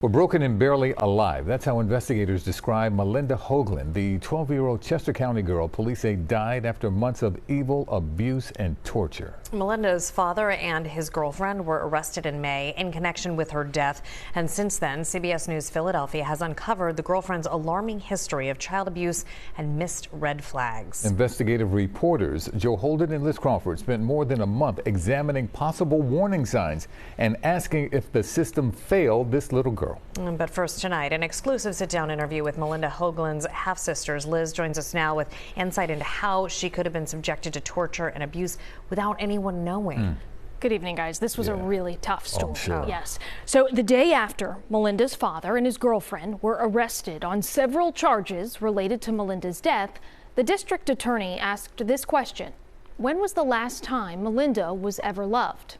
We're broken and barely alive. That's how investigators describe Malinda Hoagland, the 12-year-old Chester County girl police say died after months of evil, abuse, and torture. Malinda's father and his girlfriend were arrested in May in connection with her death. And since then, CBS News Philadelphia has uncovered the girlfriend's alarming history of child abuse and missed red flags. Investigative reporters Joe Holden and Liz Crawford spent more than a month examining possible warning signs and asking if the system failed this little girl. But first tonight, an exclusive sit-down interview with Malinda Hoagland's half-sisters. Liz joins us now with insight into how she could have been subjected to torture and abuse without anyone knowing. Good evening, guys. This was a really tough story. Sure. Yes. So the day after Malinda's father and his girlfriend were arrested on several charges related to Malinda's death, the district attorney asked this question: when was the last time Malinda was ever loved?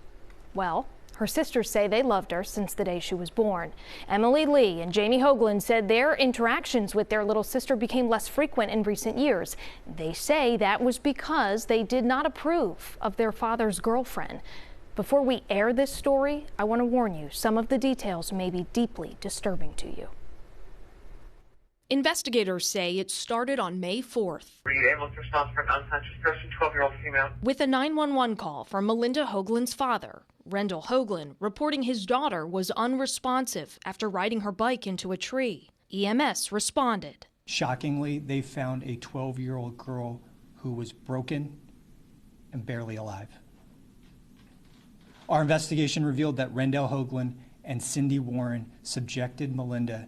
Well, her sisters say they loved her since the day she was born. Emily Lee and Jamie Hoagland said their interactions with their little sister became less frequent in recent years. They say that was because they did not approve of their father's girlfriend. Before we air this story, I want to warn you, some of the details may be deeply disturbing to you. Investigators say it started on May 4th. Ambulance response for an unconscious person, 12-year-old female. With a 911 call from Malinda Hoagland's father, Rendell Hoagland, reporting his daughter was unresponsive after riding her bike into a tree. EMS responded. Shockingly, they found a 12-year-old girl who was broken and barely alive. Our investigation revealed that Rendell Hoagland and Cindy Warren subjected Malinda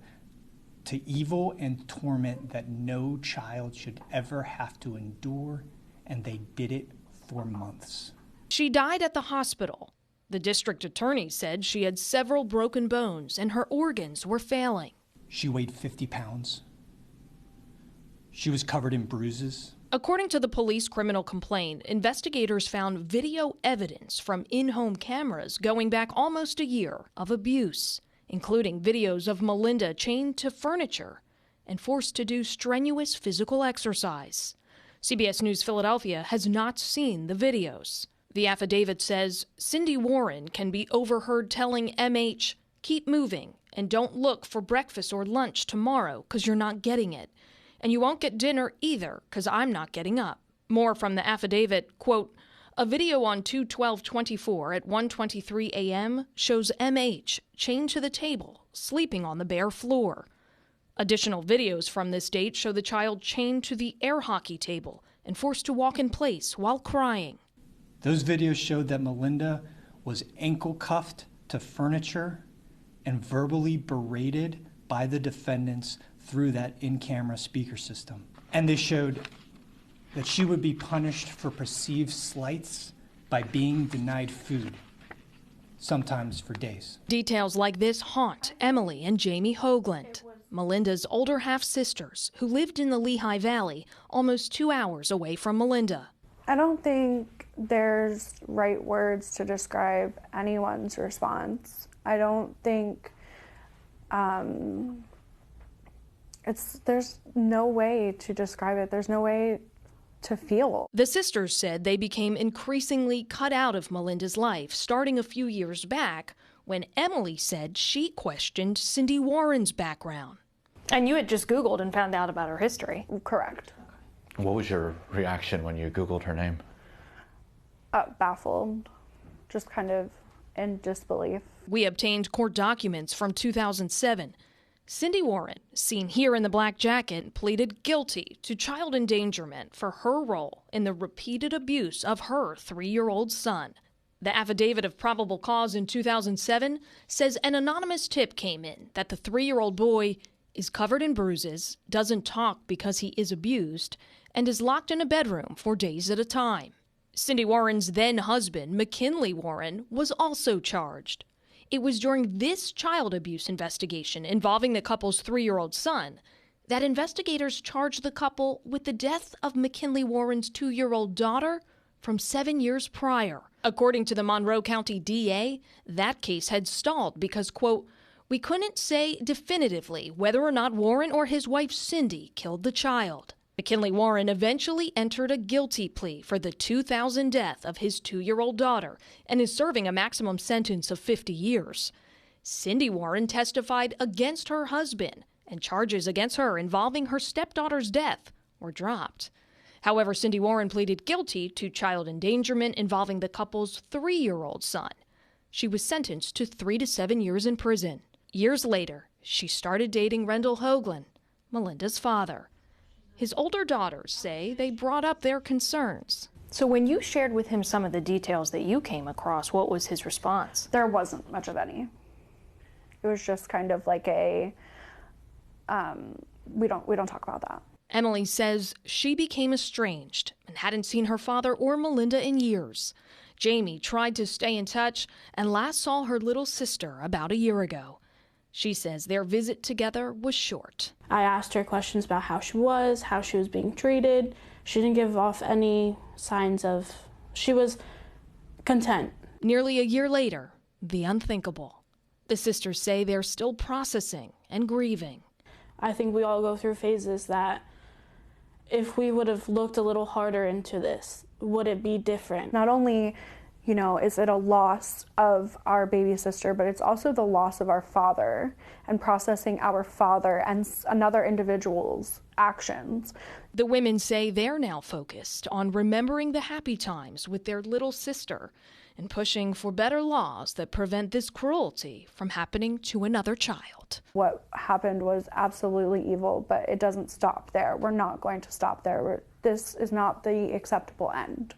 to evil and torment that no child should ever have to endure, and they did it for months. She died at the hospital. The district attorney said she had several broken bones and her organs were failing. She weighed 50 pounds. She was covered in bruises. According to the police criminal complaint, investigators found video evidence from in-home cameras going back almost a year of abuse, including videos of Malinda chained to furniture and forced to do strenuous physical exercise. CBS News Philadelphia has not seen the videos. The affidavit says Cindy Warren can be overheard telling MH, "Keep moving and don't look for breakfast or lunch tomorrow because you're not getting it. And you won't get dinner either because I'm not getting up." More from the affidavit, quote, "A video on 2/12/24 at 1:23 a.m. shows MH chained to the table, sleeping on the bare floor. Additional videos from this date show the child chained to the air hockey table and forced to walk in place while crying." Those videos showed that Malinda was ankle cuffed to furniture and verbally berated by the defendants through that in-camera speaker system. And they showed that she would be punished for perceived slights by being denied food, sometimes for days. Details like this haunt Emily and Jamie Hoagland, Malinda's older half-sisters who lived in the Lehigh Valley, almost 2 hours away from Malinda. I don't think there's right words to describe anyone's response. I don't think there's no way to describe it. There's no way to feel. The sisters said they became increasingly cut out of Malinda's life, starting a few years back when Emily said she questioned Cindy Warren's background. And you had just Googled and found out about her history. Correct. What was your reaction when you Googled her name? Baffled, just kind of in disbelief. We obtained court documents from 2007. Cindy Warren, seen here in the black jacket, pleaded guilty to child endangerment for her role in the repeated abuse of her 3-year-old son. The affidavit of probable cause in 2007 says an anonymous tip came in that the 3-year-old boy is covered in bruises, doesn't talk because he is abused, and is locked in a bedroom for days at a time. Cindy Warren's then-husband, McKinley Warren, was also charged. It was during this child abuse investigation involving the couple's 3-year-old son that investigators charged the couple with the death of McKinley Warren's 2-year-old daughter from 7 years prior. According to the Monroe County DA, that case had stalled because, quote, "We couldn't say definitively whether or not Warren or his wife Cindy killed the child." McKinley Warren eventually entered a guilty plea for the 2000 death of his 2-year-old daughter and is serving a maximum sentence of 50 years. Cindy Warren testified against her husband, and charges against her involving her stepdaughter's death were dropped. However, Cindy Warren pleaded guilty to child endangerment involving the couple's 3-year-old son. She was sentenced to 3 to 7 years in prison. Years later, she started dating Rendell Hoagland, Malinda's father. His older daughters say they brought up their concerns. So when you shared with him some of the details that you came across, what was his response? There wasn't much of any. It was just kind of like a, we don't talk about that. Emily says she became estranged and hadn't seen her father or Malinda in years. Jamie tried to stay in touch and last saw her little sister about a year ago. She says their visit together was short. I asked her questions about how she was being treated. She didn't give off any signs of, she was content. Nearly a year later, the unthinkable. The sisters say they're still processing and grieving. I think we all go through phases that if we would have looked a little harder into this, would it be different? Not only, is it a loss of our baby sister, but it's also the loss of our father and processing our father and another individual's actions. The women say they're now focused on remembering the happy times with their little sister and pushing for better laws that prevent this cruelty from happening to another child. What happened was absolutely evil, but it doesn't stop there. We're not going to stop there. This is not the acceptable end.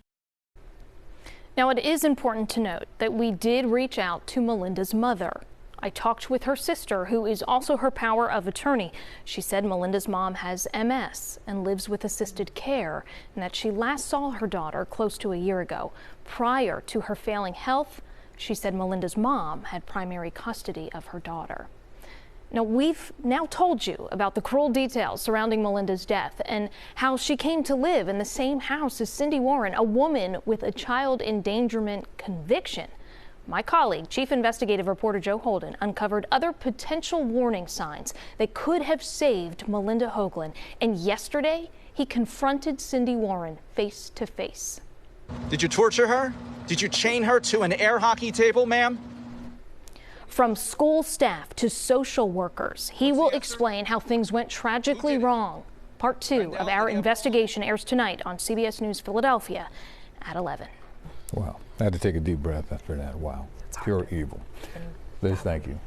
Now, it is important to note that we did reach out to Malinda's mother. I talked with her sister, who is also her power of attorney. She said Malinda's mom has MS and lives with assisted care, and that she last saw her daughter close to a year ago. Prior to her failing health, she said Malinda's mom had primary custody of her daughter. Now, we've now told you about the cruel details surrounding Malinda's death and how she came to live in the same house as Cindy Warren, a woman with a child endangerment conviction. My colleague, Chief Investigative Reporter Joe Holden, uncovered other potential warning signs that could have saved Malinda Hoagland. And yesterday, he confronted Cindy Warren face to face. Did you torture her? Did you chain her to an air hockey table, ma'am? From school staff to social workers, he will explain how things went tragically wrong. Part 2 of our investigation airs tonight on CBS News Philadelphia at 11. Wow. I had to take a deep breath after that. Wow. Pure evil. Liz, thank you.